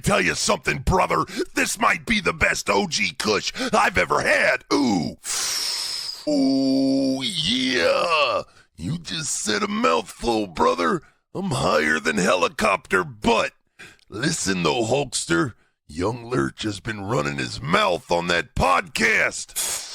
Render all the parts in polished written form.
tell you something, brother. This might be the best OG Kush I've ever had. Ooh. Ooh, yeah. You just said a mouthful, brother. I'm higher than helicopter butt. Listen, though, Hulkster. YoungLurch has been running his mouth on that podcast.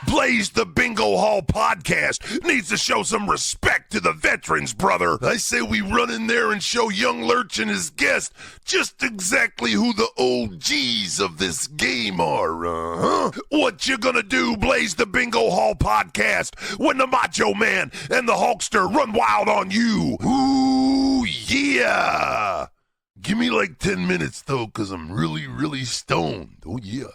Blaze the Bingo Hall podcast needs to show some respect to the veterans, brother. I say we run in there and show YoungLurch and his guest just exactly who the OGs of this game are, What you gonna do, Blaze the Bingo Hall podcast, when the Macho Man and the Hulkster run wild on you? Ooh, yeah. Give me like 10 minutes, though, because I'm really, really stoned. Oh, yeah.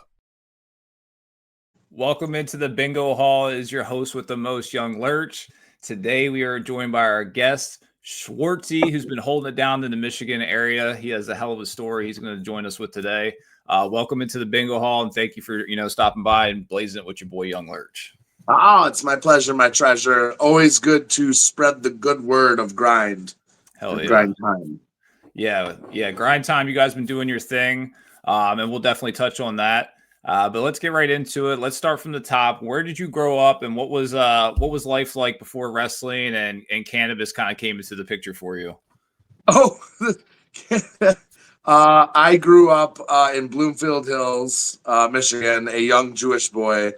Welcome into the Bingo Hall. Is your host with the most, YoungLurch. Today we are joined by our guest, Schwartzy, who's been holding it down in the Michigan area. He has a hell of a story he's going to join us with today. Welcome into the Bingo Hall, and thank you for stopping by and blazing it with your boy YoungLurch. Oh, it's my pleasure, my treasure. Always good to spread the good word of grind. Hell yeah. Grind time. Yeah. Grind time. You guys been doing your thing, and we'll definitely touch on that. But let's get right into it. Let's start from the top. Where did you grow up, and what was life like before wrestling and cannabis kind of came into the picture for you? Oh, I grew up in Bloomfield Hills, Michigan, a young Jewish boy.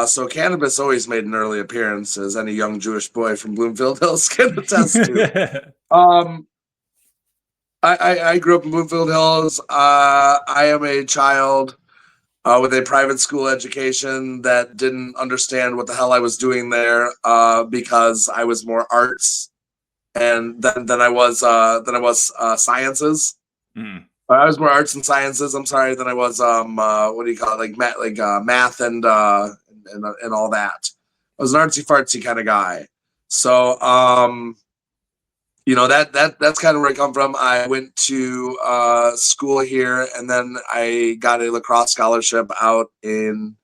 So cannabis always made an early appearance, as any young Jewish boy from Bloomfield Hills can attest to. I grew up in Bloomfield Hills. I am a child with a private school education that didn't understand what the hell I was doing there because I was more arts and than I was sciences. I was more arts and sciences. I'm sorry, than I was what do you call it, math and all that. I was an artsy fartsy kind of guy. So that's kind of where I come from. I went to school here, and then I got a lacrosse scholarship out in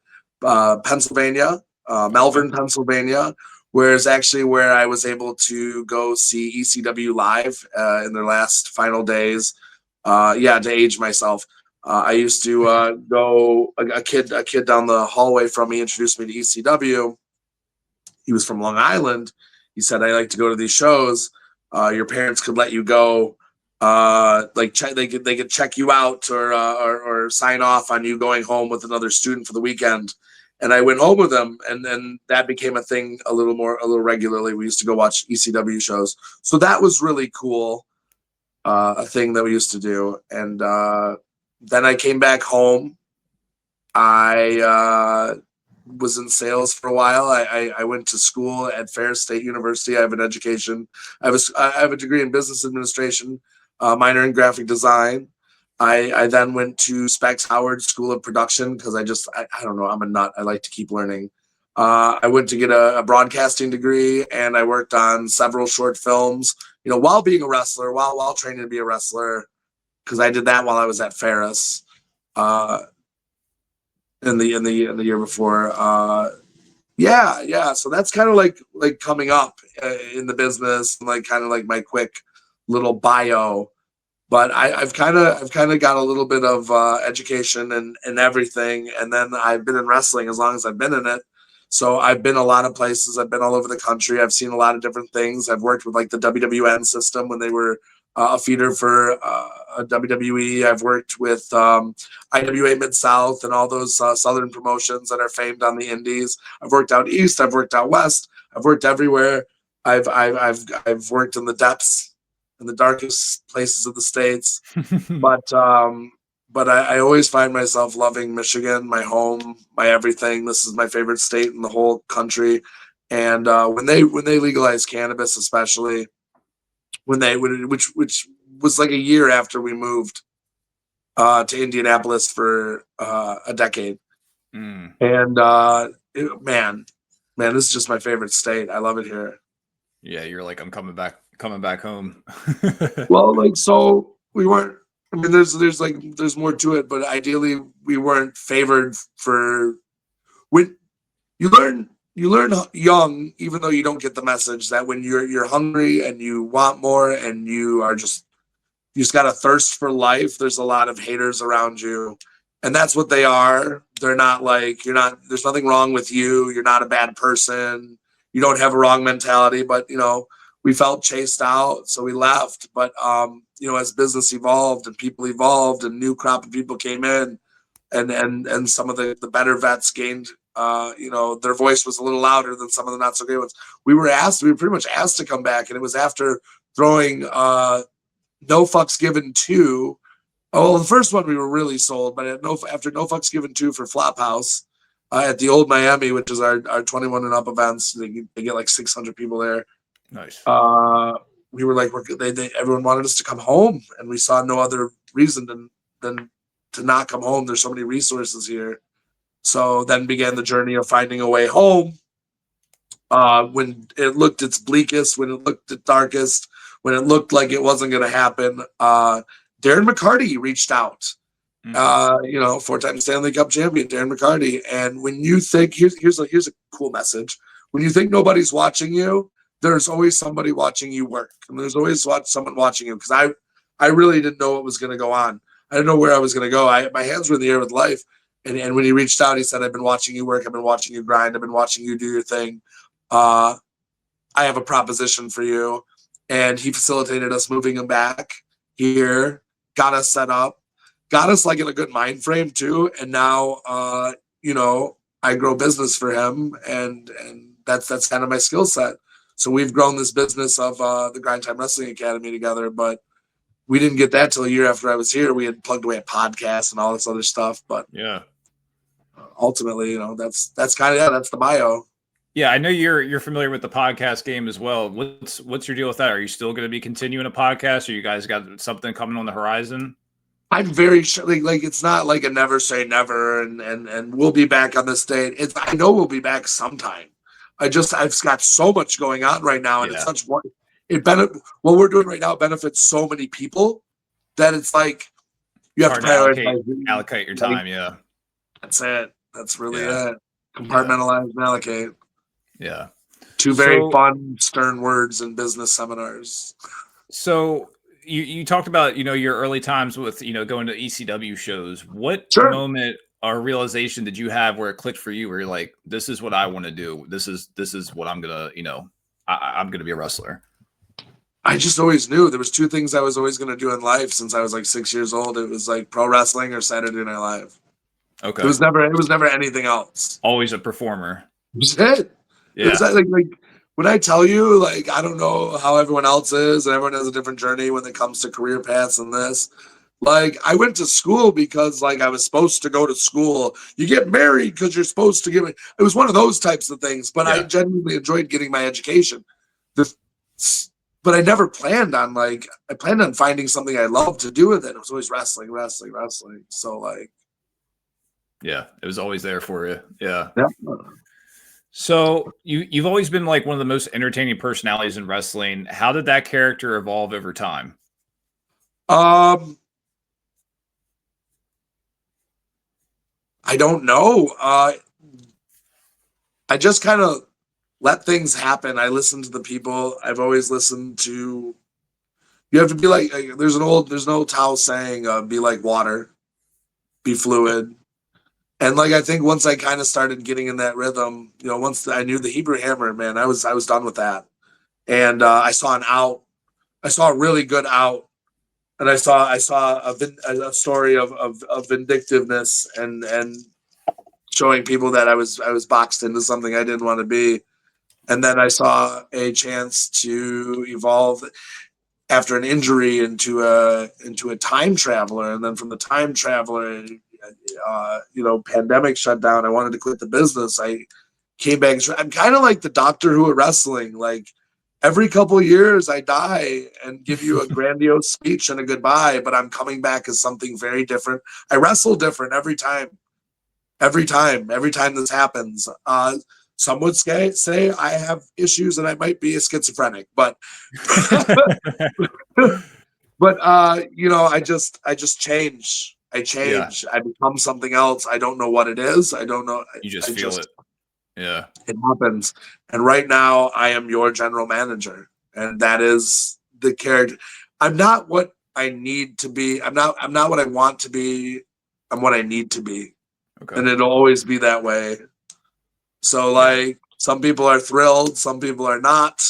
Pennsylvania, Malvern, Pennsylvania, where is actually where I was able to go see ECW live in their last final days. To age myself. I used to go, a kid down the hallway from me introduced me to ECW. He was from Long Island. He said, I like to go to these shows. Your parents could let you go, they could check you out or sign off on you going home with another student for the weekend. And I went home with them, and then that became a thing a little regularly. We used to go watch ECW shows, so that was really cool, a thing that we used to do. And then I came back home. I was in sales for a while. I went to school at Ferris State University. I have an education. I have a degree in business administration, minor in graphic design. I then went to Specs Howard School of Production because I don't know, I'm a nut. I like to keep learning. I went to get a broadcasting degree, and I worked on several short films, while being a wrestler, while training to be a wrestler, because I did that while I was at Ferris. In the year before, so that's kind of like coming up in the business, and kind of my quick little bio. But I've kind of got a little bit of education and everything, and then I've been in wrestling as long as I've been in it. So I've been a lot of places. I've been all over the country. I've seen a lot of different things. I've worked with the WWN system when they were a feeder for WWE. I've worked with IWA Mid-South and all those southern promotions that are famed on the indies. I've worked out east. I've worked out west. I've worked everywhere. I've worked in the depths, in the darkest places of the states. But I always find myself loving Michigan, my home, my everything. This is my favorite state in the whole country. And when they legalized cannabis, especially which was like a year after we moved to Indianapolis for a decade. And man, this is just my favorite state. I love it here. Yeah, you're like, I'm coming back home. Well, so we weren't. I mean, there's more to it, but ideally we weren't favored for when you learn young, even though you don't get the message that when you're hungry and you want more and you you just got a thirst for life. There's a lot of haters around you, and that's what they are. They're not like, there's nothing wrong with you. You're not a bad person. You don't have a wrong mentality, but we felt chased out, so we left. But as business evolved and people evolved and new crop of people came in, and some of the better vets gained, their voice was a little louder than some of the not so great ones. We were pretty much asked to come back, and it was after throwing No Fucks Given 2. Oh, the first one we were really sold, but after No Fucks Given 2 for Flophouse at the Old Miami, which is our 21 and up events, they get like 600 people there. Nice. We were like, everyone wanted us to come home, and we saw no other reason than to not come home. There's so many resources here. So then began the journey of finding a way home. When it looked its bleakest, when it looked its darkest, when it looked like it wasn't going to happen, Darren McCarty reached out. Four-time Stanley Cup champion, Darren McCarty. And when you think, here's a cool message. When you think nobody's watching you, there's always somebody watching you work. And there's always someone watching you. Because I really didn't know what was going to go on. I didn't know where I was going to go. My hands were in the air with life. And when he reached out, he said, I've been watching you work. I've been watching you grind. I've been watching you do your thing. I have a proposition for you. And he facilitated us moving him back here, got us set up, got us like in a good mind frame too. And now, I grow business for him, and that's kind of my skill set. So we've grown this business of the Grindtime Wrestling Academy together, but we didn't get that till a year after I was here. We had plugged away at podcasts and all this other stuff, but yeah, ultimately, that's the bio. Yeah, I know you're familiar with the podcast game as well. What's your deal with that? Are you still going to be continuing a podcast, or you guys got something coming on the horizon? I'm very sure, like it's not like a never say never, and we'll be back on this date. I know we'll be back sometime. I've got so much going on right now, and it's such one. What we're doing right now benefits so many people that it's like you have to allocate your time. Yeah, that's it. That's really it. Compartmentalize and allocate. Yeah. Two very fun, stern words in business seminars. So you talked about, your early times with, going to ECW shows. What moment or realization did you have where it clicked for you, where you're like, this is what I want to do. This is what I'm going to, I'm going to be a wrestler. I just always knew there was two things I was always going to do in life since I was like 6 years old. It was like pro wrestling or Saturday Night Live. Okay. It was never anything else. Always a performer. It was it. Yeah. It was like when I tell you, like, I don't know how everyone else is, and everyone has a different journey when it comes to career paths and this. Like, I went to school because, like, I was supposed to go to school. You get married because you're supposed to it was one of those types of things, but I genuinely enjoyed getting my education. But I never planned on, I planned on finding something I loved to do with it. It was always wrestling. So, like. Yeah, it was always there for you. Yeah. Yeah. So you've always been like one of the most entertaining personalities in wrestling. How did that character evolve over time? I don't know. I just kind of let things happen. I listen to the people. I've always listened to. You have to be like. There's an old Tao saying, "Be like water, be fluid." And like, I think once I kind of started getting in that rhythm, once I knew the Hebrew Hammer, man, I was done with that. And I saw an out. I saw a really good out. And I saw a story of vindictiveness and showing people that I was boxed into something I didn't want to be. And then I saw a chance to evolve after an injury into a time traveler. And then from the time traveler, pandemic shut down. I wanted to quit the business. I came back. I'm kind of like the Doctor Who of wrestling. Like every couple of years I die and give you a grandiose speech and a goodbye, but I'm coming back as something very different. I wrestle different every time this happens. Some would say I have issues and I might be a schizophrenic, but I just change. I change. Yeah. I become something else. I don't know what it is. I don't know. You just feel it. Yeah. It happens. And right now I am your general manager. And that is the character. I'm not what I need to be. I'm not what I want to be. I'm what I need to be. Okay. And it'll always be that way. So like some people are thrilled, some people are not,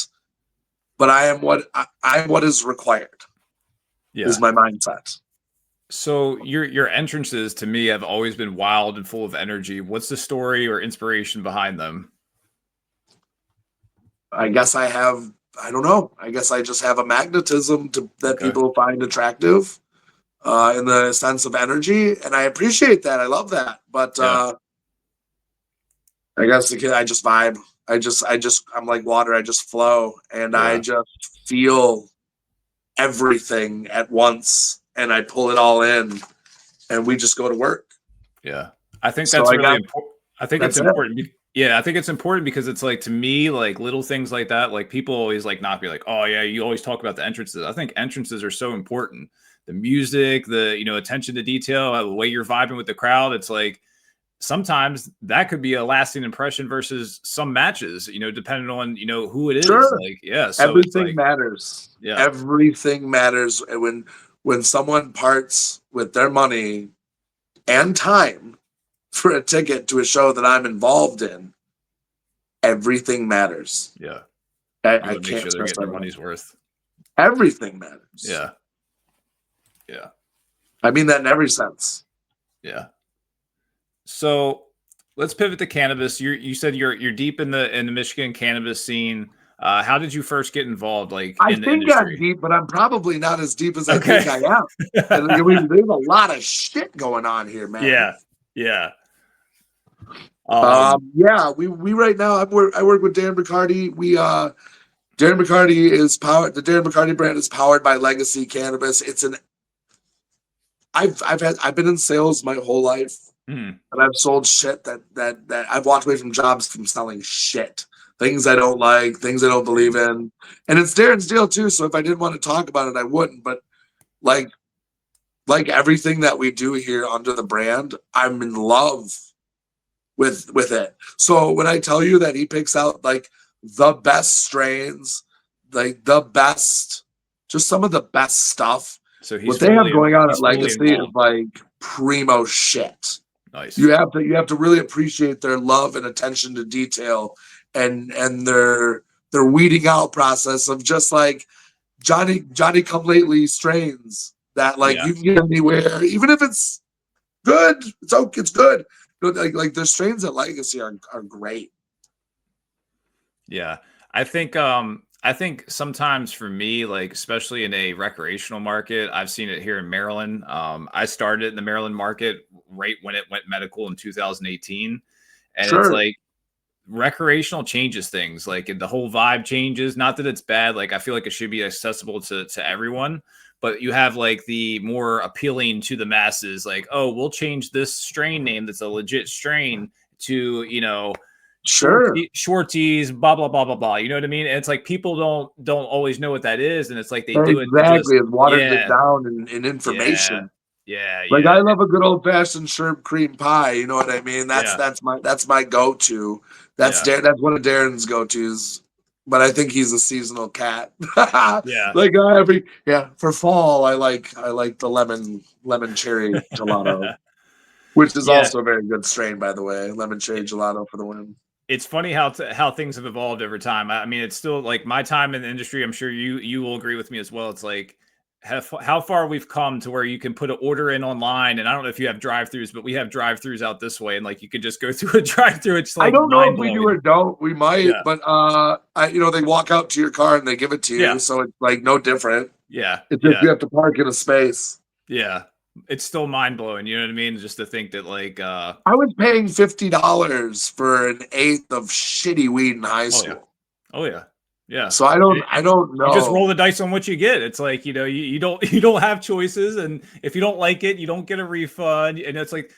but I'm what is required. Is my mindset. So your entrances to me have always been wild and full of energy. What's the story or inspiration behind them? I guess I don't know. I guess I just have a magnetism that people find attractive in the sense of energy. And I appreciate that. I love that. But I guess I just vibe. I'm like water. I just flow and I just feel everything at once and I pull it all in and we just go to work. Yeah. I think that's really important. I think it's important. Yeah, I think it's important because it's like, to me, like little things like that, like people always like not be like, oh yeah, you always talk about the entrances. I think entrances are so important. The music, the, you know, attention to detail, the way you're vibing with the crowd. It's like, sometimes that could be a lasting impression versus some matches, you know, depending on, you know, who it is. Sure. Like, yeah. So everything matters. Yeah. Everything matters. And when someone parts with their money and time for a ticket to a show that I'm involved in, everything matters. Yeah. I can't sure they're getting their money's worth. Everything matters. Yeah. Yeah. I mean that in every sense. Yeah. So let's pivot to cannabis. You said you're deep in the Michigan cannabis scene. How did you first get involved? Like, I think I'm deep, but I'm probably not as deep as I think I am. And there's a lot of shit going on here, man. Yeah. Yeah. We right now I work with Darren McCarty. Darren McCarty is powered. The Darren McCarty brand is powered by Legacy Cannabis. I've been in sales my whole life. And I've sold shit that I've walked away from jobs from selling shit. Things I don't like, things I don't believe in. And it's Darren's deal too. So if I didn't want to talk about it, I wouldn't. But like everything that we do here under the brand, I'm in love with it. So when I tell you that he picks out like the best strains, like the best, just some of the best stuff. So what they have going on at Legacy is like primo shit. Nice. You have to really appreciate their love and attention to detail and their weeding out process of just like Johnny come lately strains that like you can get anywhere, even if it's good. It's good. You know, like their strains at Legacy are great. Yeah, I think sometimes for me, like especially in a recreational market, I've seen it here in Maryland. I started in the Maryland market right when it went medical in 2018, and it's like recreational changes things. Like the whole vibe changes. Not that it's bad. Like I feel like it should be accessible to everyone. But you have like the more appealing to the masses, like, oh, we'll change this strain name that's a legit strain to, you know, Schwartzy's, blah, blah, blah, blah, blah. You know what I mean? And it's like people don't always know what that is. And it's like they do it. Exactly. It waters it down in information. Yeah. Like I love a good old fashioned shrimp cream pie. You know what I mean? That's my go-to. That's one of Darren's go-tos. But I think he's a seasonal cat. Like for fall, I like the lemon cherry gelato, which is also a very good strain, by the way. Lemon cherry gelato for the win. It's funny how things have evolved over time. I mean, it's still like my time in the industry. I'm sure you will agree with me as well. It's like how far we've come to where you can put an order in online, and I don't know if you have drive-throughs, but we have drive-throughs out this way, and like you could just go through a drive-through. It's like I don't know if we do or don't. We might, but they walk out to your car and they give it to you, so it's like no different. Yeah, it's just you have to park in a space. Yeah, it's still mind-blowing. You know what I mean? Just to think that like I was paying $50 for an eighth of shitty weed in high school. Oh yeah. Yeah. So I don't know. You just roll the dice on what you get. It's like, you know, you don't have choices. And if you don't like it, you don't get a refund. And it's like,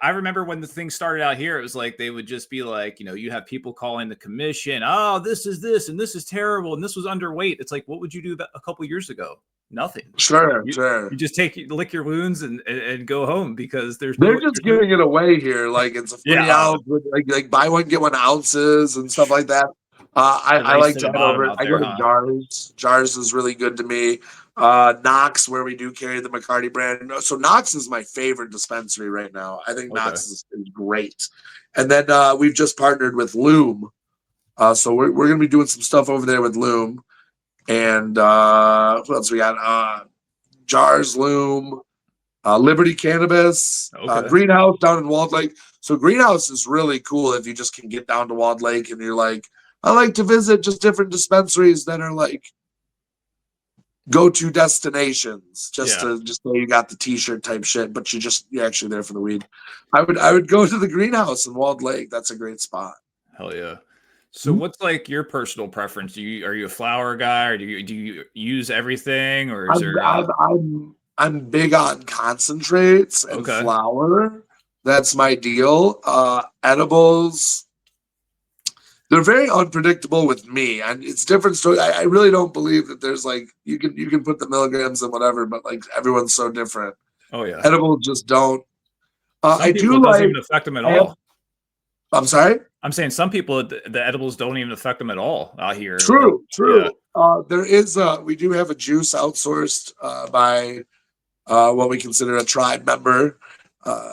I remember when the thing started out here, it was like, they would just be like, you know, you have people calling the commission. Oh, this is this, and this is terrible. And this was underweight. It's like, what would you do a couple years ago? Nothing. Sure. You just lick your wounds and go home because they're just giving it away here. Like it's a free ounce with like buy one, get one ounces and stuff like that. I like to to the head bottom over. out I go there, to huh? Jars. Jars is really good to me. Knox, where we do carry the McCarty brand. So Knox is my favorite dispensary right now. I think Okay. Knox is great. And then we've just partnered with Loom. So we're going to be doing some stuff over there with Loom. And what else we got? Jars, Loom, Liberty Cannabis, Okay. Greenhouse down in Walled Lake. So Greenhouse is really cool if you just can get down to Walled Lake and you're like, I like to visit just different dispensaries that are like go-to destinations. Just Yeah. to just say you got the t-shirt type shit, but you're actually there for the weed. I would go to the Greenhouse in Walled Lake. That's a great spot. Hell yeah. So what's like your personal preference? Are you a flower guy, or do you use everything, or is I'm there I'm I'm I'm big on concentrates and okay. flour. That's my deal. Edibles, they're very unpredictable with me, and it's different story. I really don't believe that there's like you can put the milligrams and whatever, but like everyone's so different. Oh yeah. Edibles just don't. Some I people do it doesn't like. even affect them at I have, all. I'm sorry. I'm saying some people the edibles don't even affect them at all out here. Like, True, yeah. true. There is we do have a juice outsourced by what we consider a tribe member.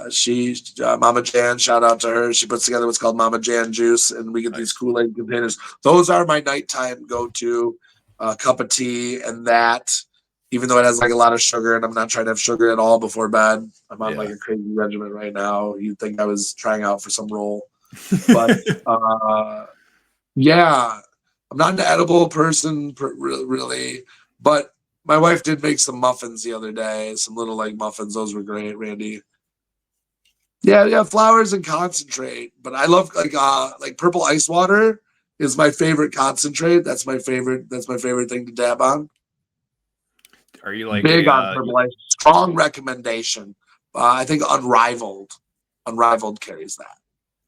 She's Mama Jan. Shout out to her. She puts together what's called Mama Jan juice, and we get these Nice. Kool-Aid containers. Those are my nighttime go-to cup of tea, and that, even though it has like a lot of sugar, and I'm not trying to have sugar at all before bed. I'm on like Yeah. a crazy regimen right now. You'd think I was trying out for some role, but yeah, I'm not an edible person, really, but my wife did make some muffins the other day. Some little like muffins. Those were great, Randy. Yeah, flowers and concentrate. But I love like purple ice water is my favorite concentrate. That's my favorite thing to dab on. Are you like Big a on purple ice. Strong recommendation. I think Unrivaled carries that.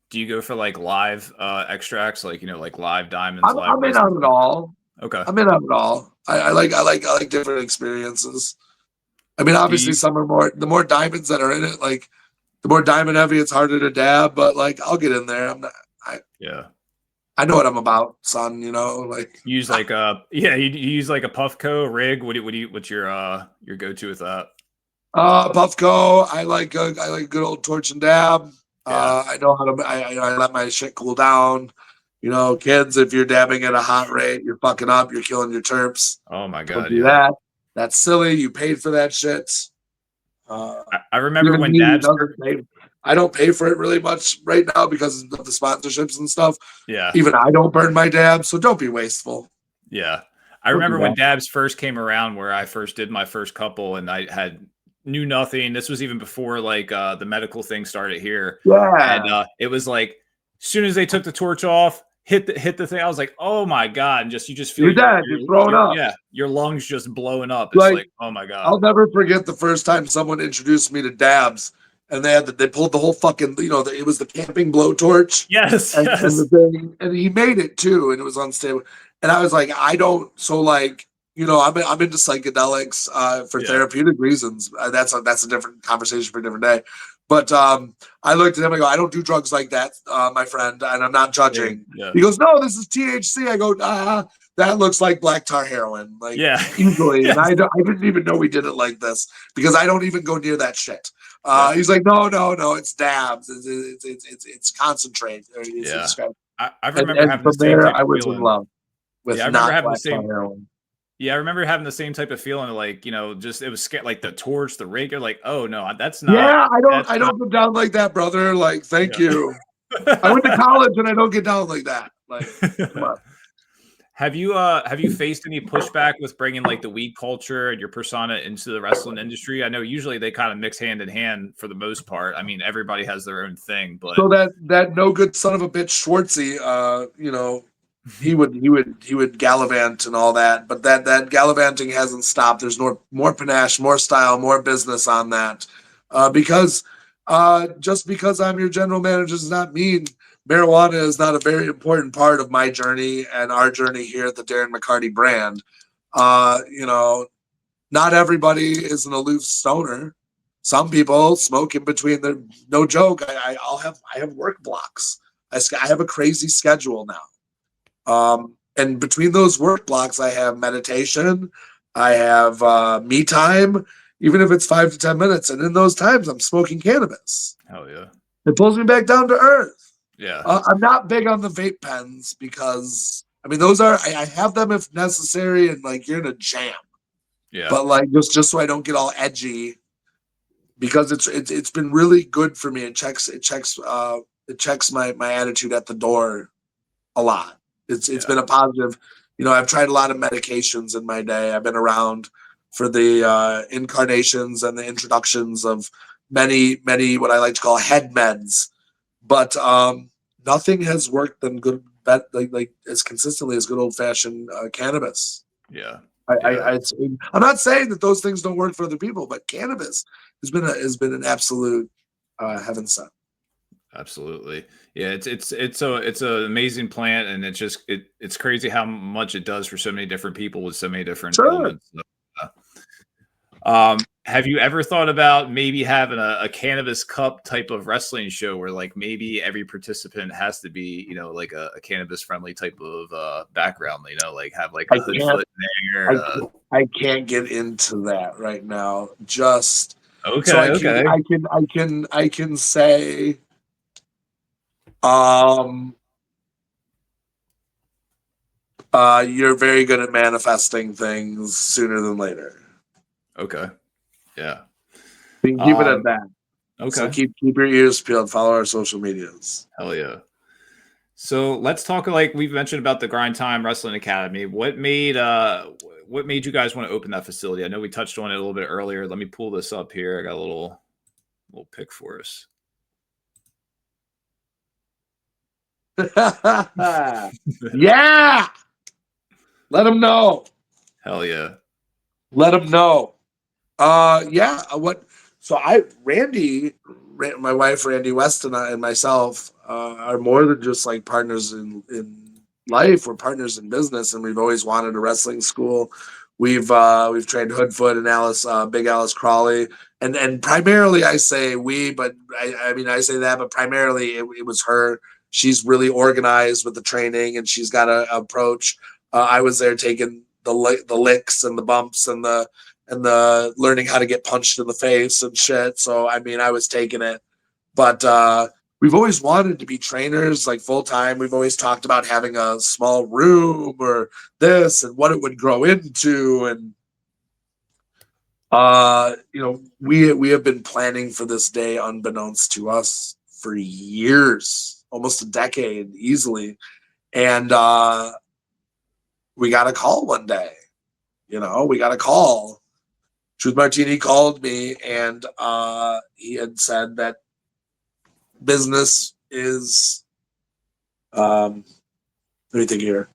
do you go for like live extracts, like like live diamonds, I'm, live I'm in this and on it stuff? all. Okay. I'm in on it all. I like different experiences. I mean, Do obviously, you some are the more diamonds that are in it, like the more diamond heavy, it's harder to dab. But like, I'll get in there. I'm not. yeah. I know what I'm about, son. Like Use like you use like a Puffco rig. What's your go-to with that? Puffco. I like good old torch and dab. Yeah. I know how to. I let my shit cool down. Kids, if you're dabbing at a hot rate, you're fucking up. You're killing your terps. Oh my Don't god, do yeah. that. That's silly. You paid for that shit. I remember Even when me Dabs doesn't pay. I don't pay for it really much right now because of the sponsorships and stuff. yeah. Even I don't burn my dab, so don't be wasteful. Yeah. I Don't do remember when that. Dabs first came around, where I first did my first couple, and I knew nothing. This was even before like the medical thing started here. And Yeah. it was like as soon as they took the torch off, hit the thing, I was like, oh my god, and you just feel You're dead. You're throwing up. yeah, your lungs just blowing up. It's Like, like, oh my god. I'll never forget the first time someone introduced me to dabs, and they pulled the whole fucking it was the camping blowtorch Yes, and yes. the thing, and he made it too, and it was unstable. And I was like, I don't. So like, I'm into psychedelics for Yeah. therapeutic reasons. That's a different conversation for a different day. But I looked at him. I go, I don't do drugs like that, my friend, and I'm not judging. Yeah. He goes, no, this is THC. I go, that looks like black tar heroin, like Yeah. easily. And Yes. I didn't even know we did it like this because I don't even go near that shit. Yeah. He's like, no, it's dabs. It's concentrate. Yeah. It's I and, remember and having the from same there, type I of was in feeling. love Yeah, with I remember not having the black tar same. heroin. Yeah, I remember having the same type of feeling, like just it was scared, like the torch, the rig. You're like, oh no, that's not. Yeah, I don't That's I not. don't go down like that, brother. Like, thank Yeah. you. I went to college and I don't get down like that. Like, come on. Have you faced any pushback with bringing like the weed culture and your persona into the wrestling industry? I know usually they kind of mix hand in hand for the most part. I mean, everybody has their own thing, but So that no good son of a bitch Schwartzy, he would gallivant and all that, but that gallivanting hasn't stopped. There's more panache, more style, more business on that. Because just because I'm your general manager does not mean marijuana is not a very important part of my journey and our journey here at the Darren McCarty brand. Uh, you know, Not everybody is an aloof stoner. Some people smoke in between their. No joke. I have work blocks. I have a crazy schedule now. And between those work blocks, I have meditation, I have me time, even if it's 5 to 10 minutes. And in those times, I'm smoking cannabis. Hell yeah. It pulls me back down to earth. Yeah. I'm not big on the vape pens because, I mean, those are, I have them if necessary and like you're in a jam. Yeah. But like just so I don't get all edgy, because it's been really good for me. It checks my attitude at the door a lot. It's been a positive. You know, I've tried a lot of medications in my day. I've been around for the incarnations and the introductions of many what I like to call head meds, but nothing has worked them good like as consistently as good old fashioned cannabis. Yeah. I'm not saying that those things don't work for other people, but cannabis has been an absolute heaven sent. Absolutely. Yeah, it's an amazing plant, and it's crazy how much it does for so many different people with so many different elements. Have you ever thought about maybe having a cannabis cup type of wrestling show where like maybe every participant has to be, you know, like a cannabis friendly type of background, you know, like have like a hood foot there? I can't get into that right now. Just Okay, so okay. I can say you're very good at manifesting things sooner than later. Okay. Yeah. We can keep it at that. Okay. So keep your ears peeled. Follow our social medias. Hell yeah. So let's talk, like we've mentioned, about the Grindtime Wrestling Academy. What made you guys want to open that facility? I know we touched on it a little bit earlier. Let me pull this up here. I got a little pic for us. Yeah. Let them know. Hell yeah. Let them know. Yeah. My wife, Randy West, and myself are more than just like partners in life. We're partners in business, and we've always wanted a wrestling school. We've trained Hoodfoot and Big Alice Crawley, and primarily I say we, but I mean I say that, but primarily it was her. She's really organized with the training, and she's got an approach. I was there taking the licks and the bumps and the learning how to get punched in the face and shit. So I mean, I was taking it, but we've always wanted to be trainers like full time. We've always talked about having a small room or this and what it would grow into, and you know, we have been planning for this day unbeknownst to us for years, almost a decade easily, and we got a call one day. You know, we got a call. Truth Martini called me, and he had said that business is let me think here.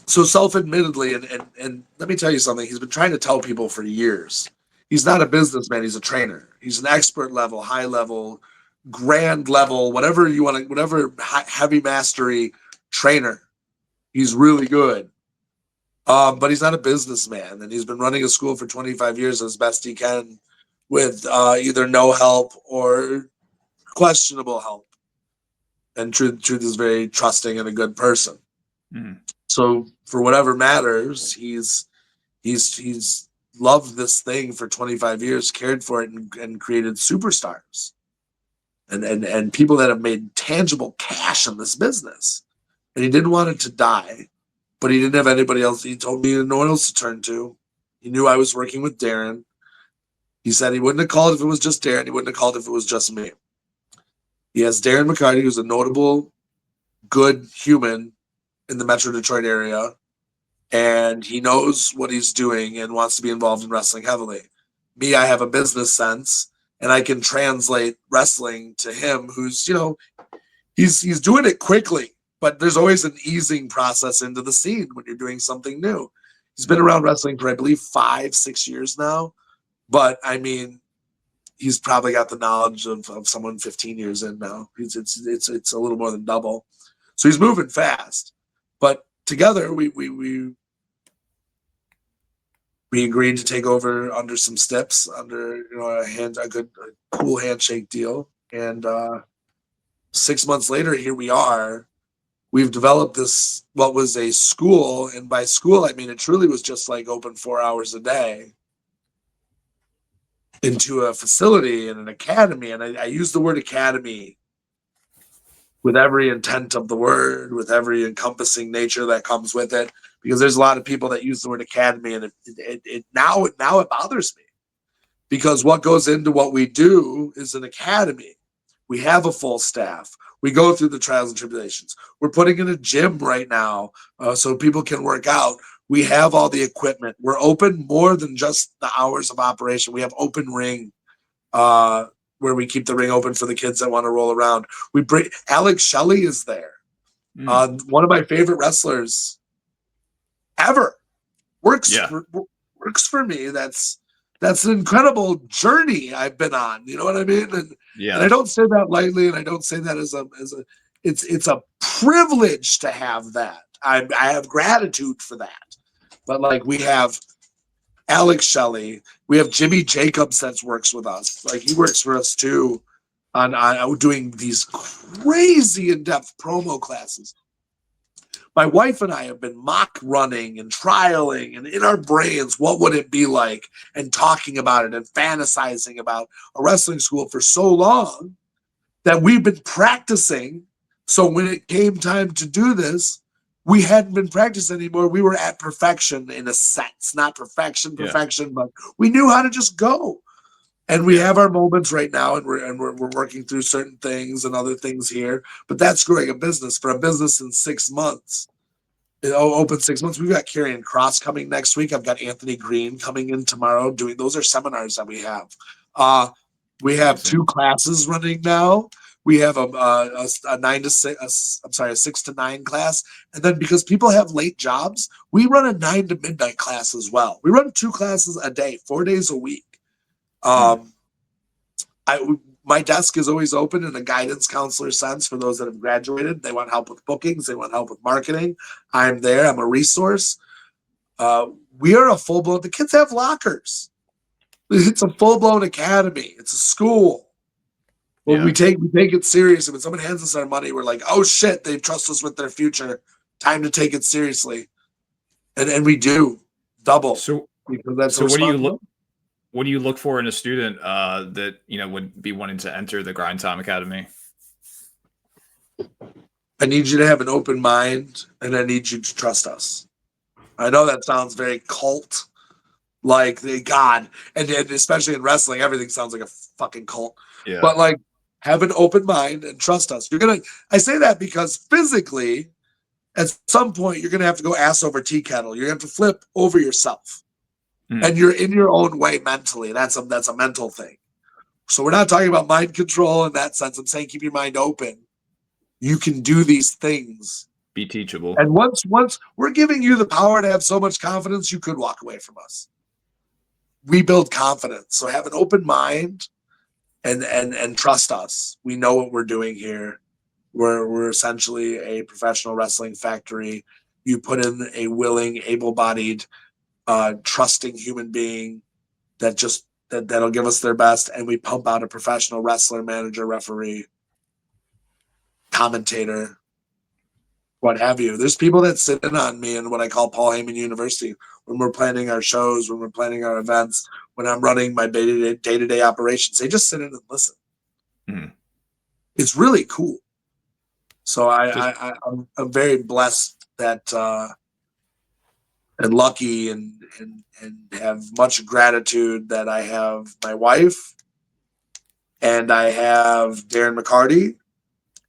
So self-admittedly, and let me tell you something, he's been trying to tell people for years. He's not a businessman, he's a trainer. He's an expert level, high level, grand level, whatever you want to, whatever heavy mastery trainer. He's really good. But he's not a businessman, and he's been running a school for 25 years as best he can with either no help or questionable help. And Truth is very trusting and a good person. Mm. So for whatever matters, he's loved this thing for 25 years, cared for it, and created superstars and people that have made tangible cash in this business. And he didn't want it to die. But he didn't have anybody else. He told me he had no one else to turn to. He knew I was working with Darren. He said he wouldn't have called if it was just Darren. He wouldn't have called if it was just me. He has Darren McCarty, who's a notable, good human in the Metro Detroit area. And he knows what he's doing and wants to be involved in wrestling heavily. Me, I have a business sense, and I can translate wrestling to him, who's, you know, he's doing it quickly. But there's always an easing process into the scene when you're doing something new. He's been around wrestling for, I believe, 5-6 years now. But I mean, he's probably got the knowledge of someone 15 years in now. It's a little more than double. So he's moving fast. But together we agreed to take over under some steps, under, you know, a cool handshake deal. And 6 months later, here we are. We've developed this, what was a school. And by school, I mean, it truly was just like open 4 hours a day into a facility and an academy. And I use the word academy with every intent of the word, with every encompassing nature that comes with it, because there's a lot of people that use the word academy, and it now it bothers me, because what goes into what we do is an academy. We have a full staff. We go through the trials and tribulations. We're putting in a gym right now so people can work out. We have all the equipment. We're open more than just the hours of operation. We have open ring where we keep the ring open for the kids that want to roll around. We bring Alex Shelley is there. One of my favorite wrestlers ever. Works for me. That's an incredible journey I've been on. You know what I mean? And I don't say that lightly, and I don't say that as a it's a privilege to have that. I have gratitude for that. But like, we have Alex Shelley, we have Jimmy Jacobs that works with us. Like, he works for us too on doing these crazy in-depth promo classes. My wife and I have been mock running and trialing, and in our brains, what would it be like, and talking about it and fantasizing about a wrestling school for so long that we've been practicing. So when it came time to do this, we hadn't been practicing anymore. We were at perfection in a sense, not perfection, but we knew how to just go. And we have our moments right now, and we're working through certain things and other things here. But that's growing a business. For a business in 6 months, open 6 months. We've got Karrion Cross coming next week. I've got Anthony Green coming in tomorrow. Those are seminars that we have. We have 2 classes running now. We have a 6 to 9 class, and then because people have late jobs, we run a 9 to midnight class as well. We run 2 classes a day, 4 days a week. My desk is always open in a guidance counselor sense for those that have graduated. They want help with bookings. They want help with marketing. I'm there. I'm a resource. We are a full-blown. The kids have lockers. It's a full-blown academy. It's a school. Well, we take it seriously. When someone hands us our money, we're like, oh shit, they trust us with their future. Time to take it seriously. And we do double. So, because that's what do you look for in a student that would be wanting to enter the Grindtime Academy? I need you to have an open mind, and I need you to trust us. I know that sounds very cult, like the God, and especially in wrestling, everything sounds like a fucking cult. Yeah. But like, have an open mind and trust us. I say that because physically, at some point, you're gonna have to go ass over tea kettle. You're gonna have to flip over yourself. And you're in your own way mentally. That's a mental thing. So we're not talking about mind control in that sense. I'm saying keep your mind open. You can do these things. Be teachable. And once we're giving you the power to have so much confidence, you could walk away from us. We build confidence. So have an open mind and trust us. We know what we're doing here. We're essentially a professional wrestling factory. You put in a willing, able-bodied, trusting human being that'll give us their best, and we pump out a professional wrestler, manager, referee, commentator, what have you. There's people that sit in on me in what I call Paul Heyman University when we're planning our shows, when we're planning our events, when I'm running my day-to-day operations. They just sit in and listen. It's really cool. So I'm very blessed that and lucky and have much gratitude that I have my wife, and I have Darren McCarty,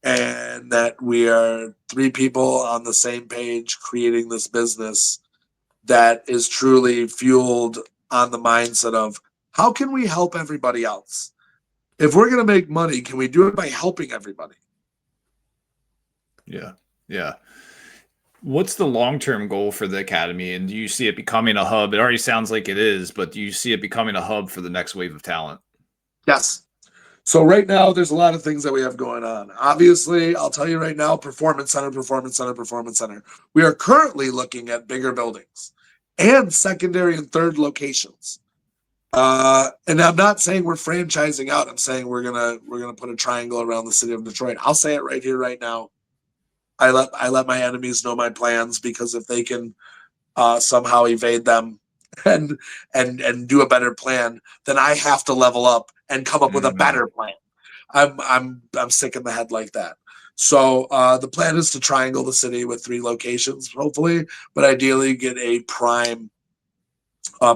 and that we are 3 people on the same page creating this business that is truly fueled on the mindset of how can we help everybody else? If we're going to make money, can we do it by helping everybody? Yeah. What's the long-term goal for the Academy? And do you see it becoming a hub? It already sounds like it is, but do you see it becoming a hub for the next wave of talent? Yes. So right now, there's a lot of things that we have going on. Obviously, I'll tell you right now, Performance Center. We are currently looking at bigger buildings and secondary and third locations. And I'm not saying we're franchising out. I'm saying we're gonna put a triangle around the city of Detroit. I'll say it right here, right now. I let my enemies know my plans, because if they can somehow evade them and do a better plan, then I have to level up and come up with a better plan. I'm sick in the head like that. So the plan is to triangle the city with 3 locations, hopefully, but ideally get a prime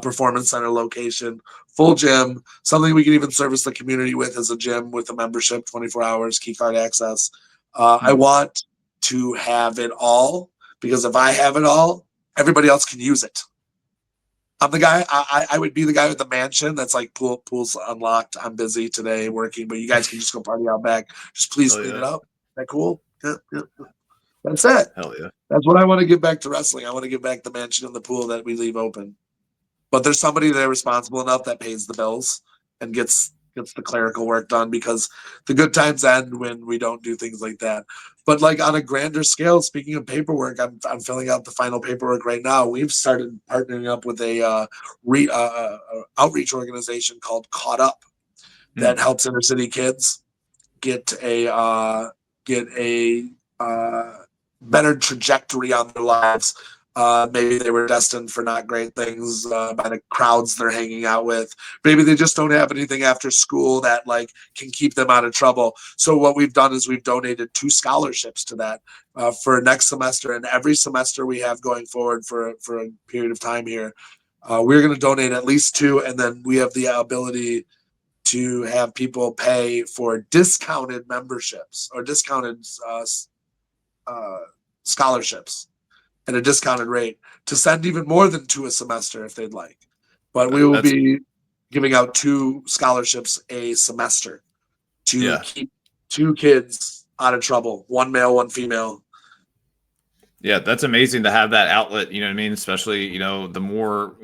performance center location, full gym, something we can even service the community with as a gym with a membership, 24 hours, key card access. I want to have it all, because if I have it all, everybody else can use it. I'm the guy. I would be the guy with the mansion that's like pool's unlocked. I'm busy today working, but you guys can just go party out back. Just please clean it up. Is that cool? Yeah. That's it. Hell yeah. That's what I want to give back to wrestling. I want to give back the mansion and the pool that we leave open. But there's somebody there responsible enough that pays the bills and gets the clerical work done, because the good times end when we don't do things like that. But like on a grander scale, speaking of paperwork, I'm filling out the final paperwork right now. We've started partnering up with a outreach organization called Caught Up that helps inner city kids get a better trajectory on their lives. Maybe they were destined for not great things by the crowds they're hanging out with. Maybe they just don't have anything after school that like can keep them out of trouble. So what we've done is we've donated 2 scholarships to that for next semester, and every semester we have going forward for a period of time here. We're going to donate at least 2, and then we have the ability to have people pay for discounted memberships or discounted scholarships at a discounted rate to send even more than 2 a semester if they'd like. But we will be giving out 2 scholarships a semester to keep 2 kids out of trouble, 1 male, 1 female. Yeah, that's amazing to have that outlet, you know what I mean? Especially, the more,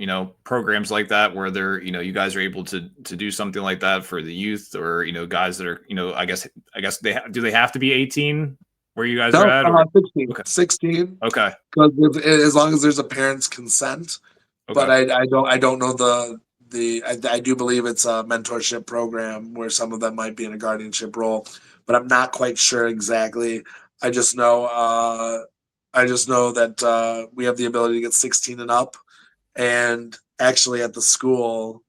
programs like that where they're, you guys are able to do something like that for the youth, or, guys that are, I guess do they have to be 18 where you guys are at? 16. Okay. 16. Okay. Because as long as there's a parent's consent. Okay. But I don't know I do believe it's a mentorship program where some of them might be in a guardianship role, but I'm not quite sure exactly. I just know that we have the ability to get 16 and up, and actually at the school,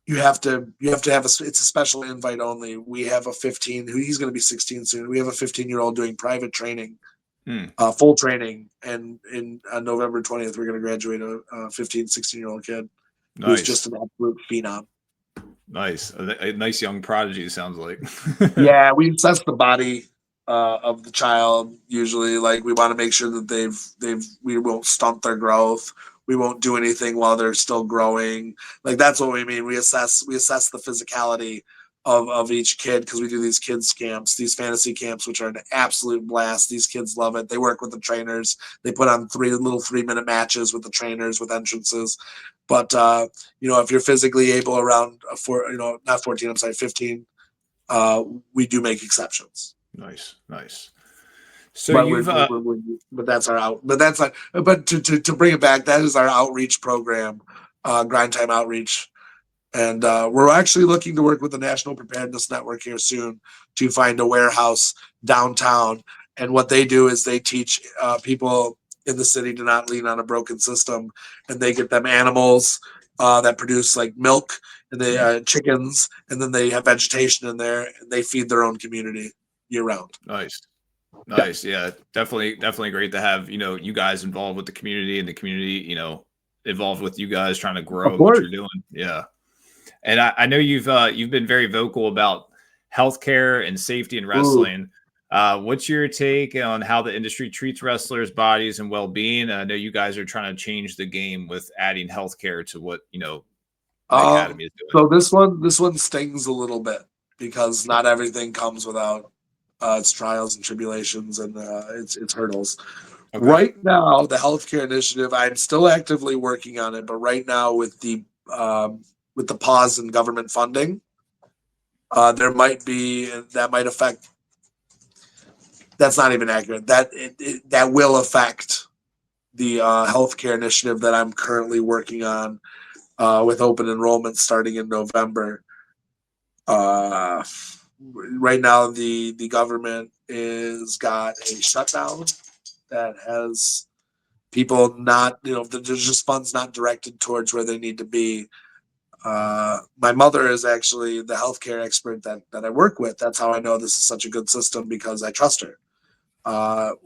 you have to have it's a special invite only. We have a 15 who he's going to be 16 soon. We have a 15-year-old doing private training, full training, and on November 20th we're going to graduate a 15, 16-year-old kid who's just an absolute phenom. Nice, a nice young prodigy, sounds like. Yeah, we assess the body of the child. Usually, like, we want to make sure that we won't stunt their growth. We won't do anything while they're still growing. Like, that's what we mean. We assess the physicality of each kid, because we do these kids camps, these fantasy camps, which are an absolute blast. These kids love it. They work with the trainers. They put on 3-minute matches with the trainers with entrances. But if you're physically able around not 14, I'm sorry, 15, we do make exceptions. Nice. So but that's our out. But that's like, but to bring it back, that is our outreach program, Grindtime Outreach, and we're actually looking to work with the National Preparedness Network here soon to find a warehouse downtown. And what they do is they teach people in the city to not lean on a broken system, and they get them animals that produce like milk and they chickens, and then they have vegetation in there, and they feed their own community year round. Nice. Yeah, definitely great to have, you guys involved with the community, and the community, involved with you guys trying to grow what you're doing. Yeah. And I know you've been very vocal about healthcare and safety in wrestling. What's your take on how the industry treats wrestlers' bodies and well-being? I know you guys are trying to change the game with adding healthcare to what, the Academy is doing. So this one stings a little bit, because not everything comes without its trials and tribulations and its hurdles. Okay. Right now, the healthcare initiative, I'm still actively working on it, but right now with the pause in government funding, that might affect. That's not even accurate. That will affect the healthcare initiative that I'm currently working on. with open enrollment starting in November. Right now, the government is got a shutdown that has people not, there's just funds not directed towards where they need to be. My mother is actually the healthcare expert that I work with. That's how I know this is such a good system, because I trust her.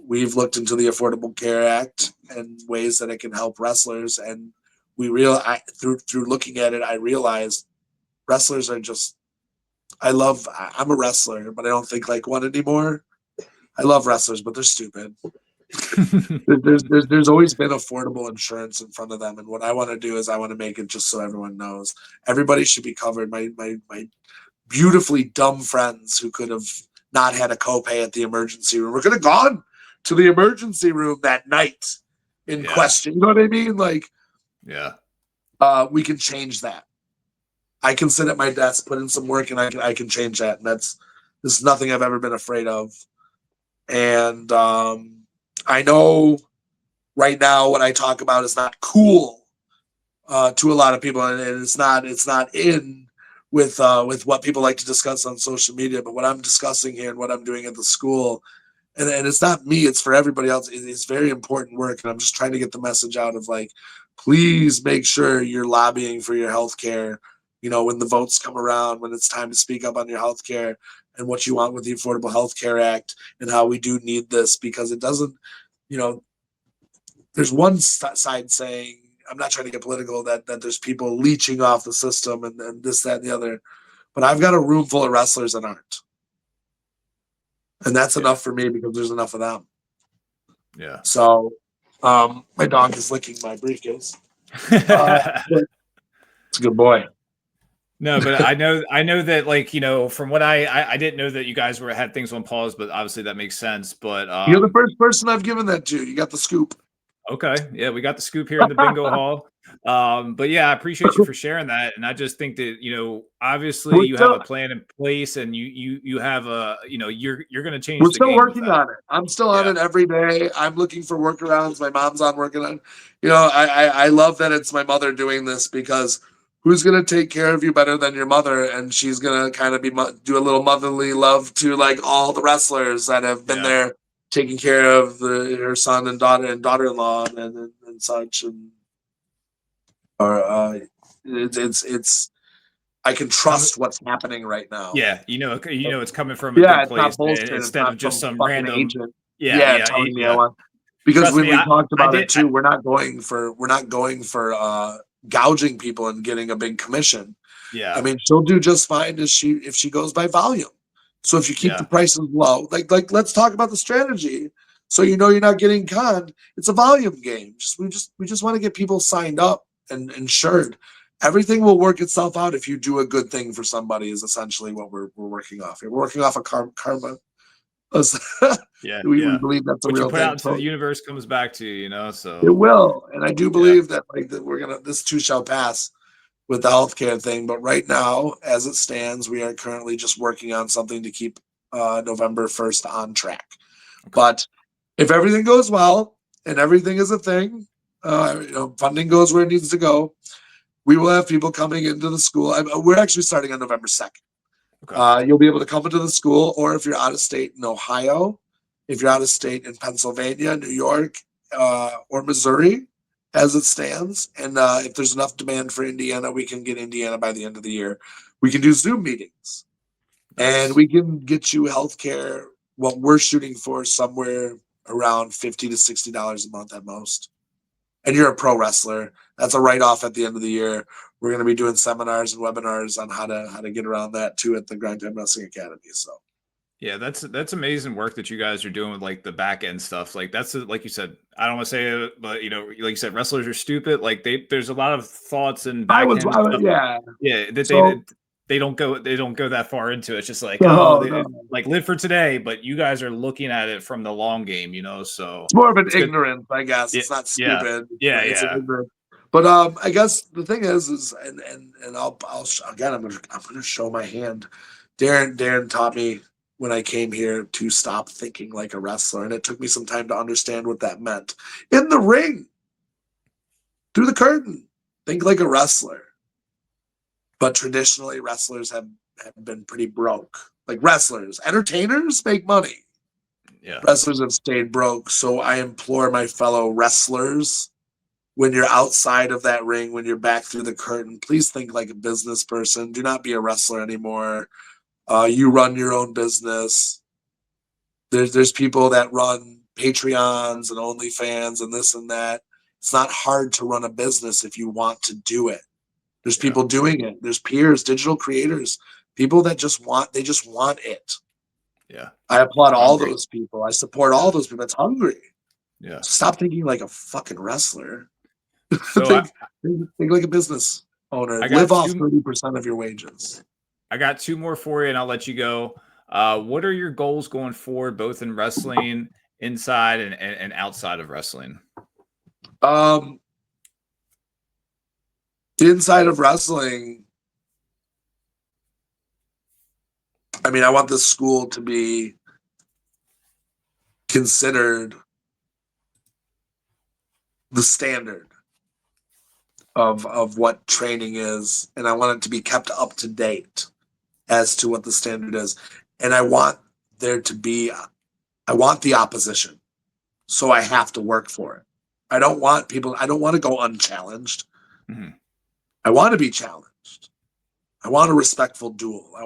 We've looked into the Affordable Care Act and ways that it can help wrestlers, and through looking at it, I realized wrestlers are just. I'm a wrestler, but I don't think like one anymore. I love wrestlers, but they're stupid. There's always been affordable insurance in front of them, and what I want to do is I want to make it just so everyone knows everybody should be covered. My beautifully dumb friends who could have not had a copay at the emergency room, we're could have gone to the emergency room that night in question. You know what I mean? Like, we can change that. I can sit at my desk, put in some work, and I can change that. And this is nothing I've ever been afraid of. And I know right now what I talk about is not cool to a lot of people, and it's not in with what people like to discuss on social media. But what I'm discussing here and what I'm doing at the school, and it's not me, it's for everybody else. It's very important work, and I'm just trying to get the message out of like, please make sure you're lobbying for your health care. When the votes come around, when it's time to speak up on your health care and what you want with the Affordable Health Care Act and how we do need this, because it doesn't, there's one side saying, I'm not trying to get political, that there's people leeching off the system and this, that, and the other. But I've got a room full of wrestlers that aren't. And that's enough for me, because there's enough of them. Yeah. So my dog is licking my briefcase. It's a good boy. No, but I know that, like, from what I didn't know that you guys had things on pause, but obviously that makes sense. But you're the first person I've given that to. You got the scoop. Okay. Yeah, we got the scoop here in the bingo hall. But yeah, I appreciate you for sharing that. And I just think that, obviously you have a plan in place, and you have you're going to change We're the still game working on it. I'm still on it every day. I'm looking for workarounds. My mom's on working on, I love that it's my mother doing this, because who's going to take care of you better than your mother? And she's going to kind of do a little motherly love to like all the wrestlers that have been there taking care of her son and daughter-in-law and such. And it's I can trust what's happening right now. Yeah, it's coming from a good place, it's not bullshit. Instead of just some fucking random agent. Telling me I want. Because Trust when me, we talked about it too, I- we're not going for gouging people and getting a big commission. Yeah. I mean, she'll do just fine if she goes by volume. So if you keep the prices low, like let's talk about the strategy. So you're not getting conned. It's a volume game. We just want to get people signed up and insured. Everything will work itself out if you do a good thing for somebody, is essentially what we're working off here. We're working off a karma. We believe that's a what real you put thing. out into the universe comes back to you, so it will. And I do believe that this too shall pass with the healthcare thing. But right now, as it stands, we are currently just working on something to keep November 1st on track. Okay. But if everything goes well and everything is a thing, funding goes where it needs to go, we will have people coming into the school. We're actually starting on November 2nd. Okay. You'll be able to come into the school, or if you're out of state in Ohio, if you're out of state in Pennsylvania, New York, or Missouri, as it stands. And if there's enough demand for Indiana, we can get Indiana by the end of the year. We can do Zoom meetings. And we can get you healthcare. What we're shooting for somewhere around $50 to $60 a month at most. And you're a pro wrestler. That's a write-off at the end of the year. We're going to be doing seminars and webinars on how to get around that too at the Grindtime Academy. So. Yeah, that's amazing work that you guys are doing with like the back end stuff. Like that's like you said, I don't want to say it, but like you said, wrestlers are stupid. Like there's a lot of thoughts and back end stuff. That they don't go that far into it. It's just like like live for today, but you guys are looking at it from the long game, so it's more of an ignorance, I guess. It's not stupid. It's ignorant. But I guess the thing is and I'll again I'm gonna show my hand. Darren taught me when I came here to stop thinking like a wrestler. And it took me some time to understand what that meant. In the ring, through the curtain, think like a wrestler. But traditionally, wrestlers have been pretty broke. Like wrestlers, entertainers make money. Yeah. Wrestlers have stayed broke. So I implore my fellow wrestlers, when you're outside of that ring, when you're back through the curtain, please think like a business person. Do not be a wrestler anymore. You run your own business. There's people that run Patreons and OnlyFans and this and that. It's not hard to run a business if you want to do it. There's people doing it. There's peers, digital creators, people that just want it. Yeah. I applaud all those people. I support all those people. It's hungry. Yeah. Stop thinking like a fucking wrestler. So think like a business owner. Live off 30% of your wages. I got 2 more for you, and I'll let you go. What are your goals going forward, both in wrestling, inside and outside of wrestling? Inside of wrestling, I mean, I want the school to be considered the standard of what training is, and I want it to be kept up to date as to what the standard is. And I want there to be, I want the opposition, so I have to work for it. I don't want to go unchallenged. Mm-hmm. I want to be challenged. I want a respectful duel. I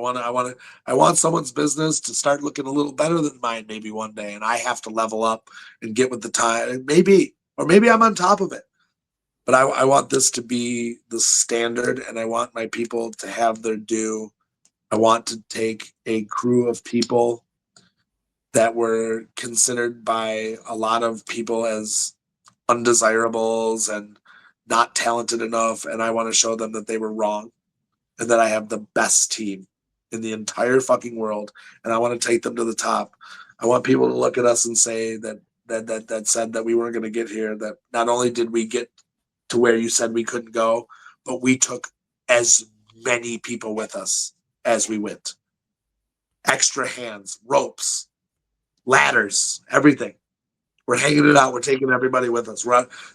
want someone's business to start looking a little better than mine maybe one day, and I have to level up and get with the time. Maybe I'm on top of it. But I want this to be the standard, and I want my people to have their due. I want to take a crew of people that were considered by a lot of people as undesirables and not talented enough, and I want to show them that they were wrong and that I have the best team in the entire fucking world, and I want to take them to the top. I want people to look at us and say that said that we weren't going to get here, that not only did we get to where you said we couldn't go, but we took as many people with us as we went. Extra hands, ropes, ladders, everything. We're hanging it out. We're taking everybody with us.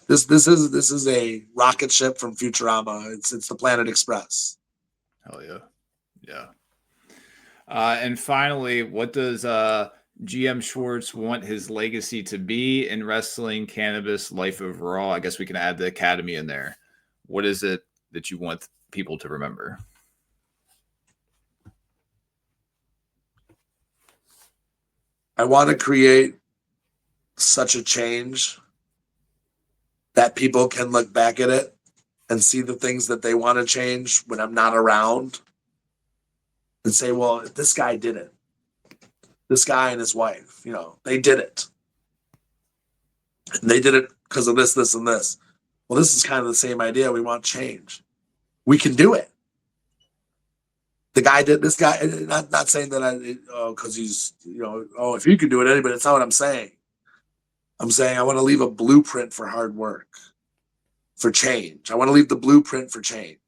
This is a rocket ship from Futurama. It's the Planet Express. Hell yeah. Yeah. And finally, what does GM Schwartz want his legacy to be in wrestling, cannabis, life overall? I guess we can add the academy in there. What is it that you want people to remember? I want to create such a change that people can look back at it and see the things that they want to change when I'm not around and say, well, this guy did it. This guy and his wife, they did it. And they did it because of this, this, and this. Well, this is kind of the same idea. We want change. We can do it. The guy did this guy, not saying that because he's, if you can do it, anybody. That's not what I'm saying. I'm saying I want to leave a blueprint for hard work, for change. I want to leave the blueprint for change,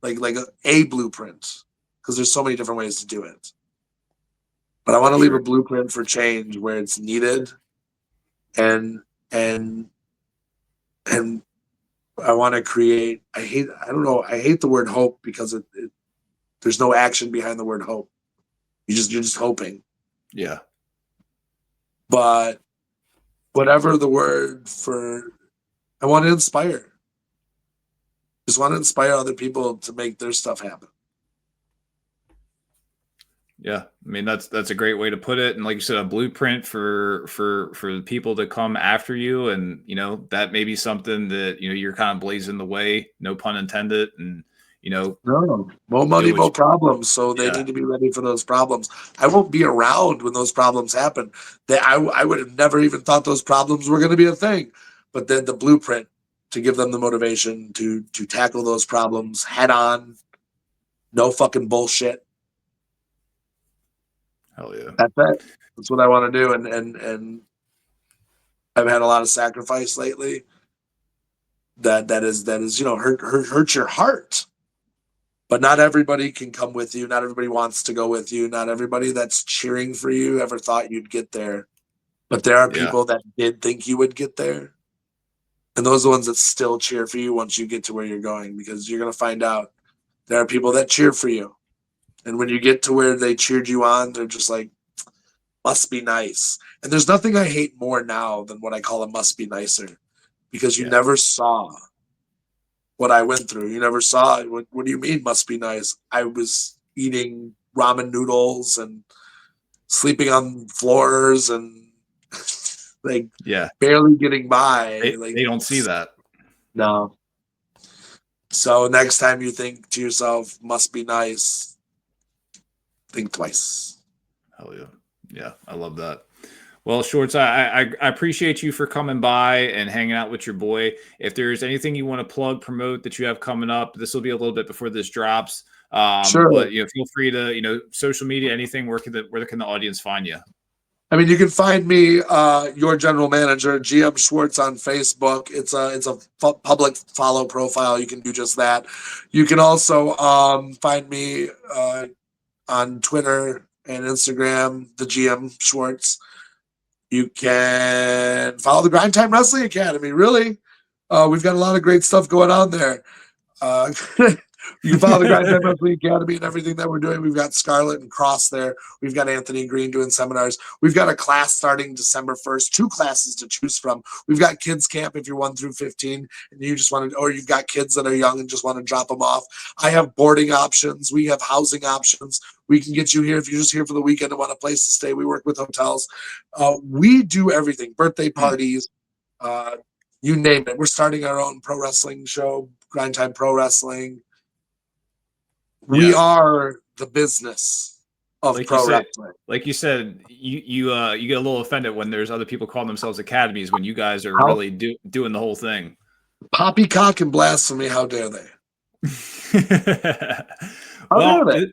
like a blueprint, because there's so many different ways to do it. But I want to leave a blueprint for change where it's needed, and I want to create. I hate the word hope because there's no action behind the word hope. You're just hoping. Yeah. But whatever the word for, I want to inspire. Just want to inspire other people to make their stuff happen. Yeah, I mean that's a great way to put it, and like you said, a blueprint for the people to come after you, and that may be something that you're kind of blazing the way, no pun intended, and no more money, more problems, so they need to be ready for those problems. I won't be around when those problems happen. I would have never even thought those problems were going to be a thing, but then the blueprint to give them the motivation to tackle those problems head on, no fucking bullshit. Hell yeah. That's it. That's what I want to do. And I've had a lot of sacrifice lately. That is hurt your heart. But not everybody can come with you. Not everybody wants to go with you. Not everybody that's cheering for you ever thought you'd get there. But there are people that did think you would get there. And those are the ones that still cheer for you once you get to where you're going, because you're going to find out there are people that cheer for you. And when you get to where they cheered you on, they're just like, must be nice. And there's nothing I hate more now than what I call a must be nicer, because you never saw what I went through. You never saw it. What do you mean must be nice? I was eating ramen noodles and sleeping on floors and like barely getting by. They don't see that. No. So next time you think to yourself, must be nice, think twice. Hell yeah. Yeah, I love that. Well, Schwartz, I appreciate you for coming by and hanging out with your boy. If there's anything you want to plug, promote that you have coming up, this will be a little bit before this drops. Sure. But feel free to social media, anything. Where can the audience find you? I mean, you can find me, your general manager, GM Schwartz, on Facebook. It's a public follow profile. You can do just that. You can also find me on Twitter and Instagram, the GM Schwartz. You can follow the Grindtime Wrestling Academy. Really, we've got a lot of great stuff going on there. You can follow the Grindtime Wrestling Academy and everything that we're doing. We've got Scarlett and Cross there. We've got Anthony Green doing seminars. We've got a class starting December 1st, 2 classes to choose from. We've got kids camp if you're 1 through 15 and you just want to, or you've got kids that are young and just want to drop them off. I have boarding options. We have housing options. We can get you here if you're just here for the weekend and want a place to stay. We work with hotels. We do everything, birthday parties, you name it. We're starting our own pro wrestling show, Grindtime Pro Wrestling. We are the business of pro wrestling. Like you said, you get a little offended when there's other people calling themselves academies when you guys are really doing the whole thing. Poppycock and blasphemy, how dare they? Well,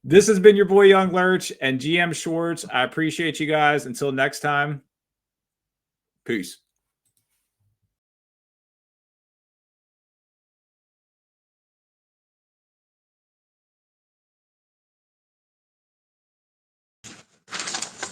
this has been your boy YoungLurch and GM Schwartz. I appreciate you guys. Until next time, peace.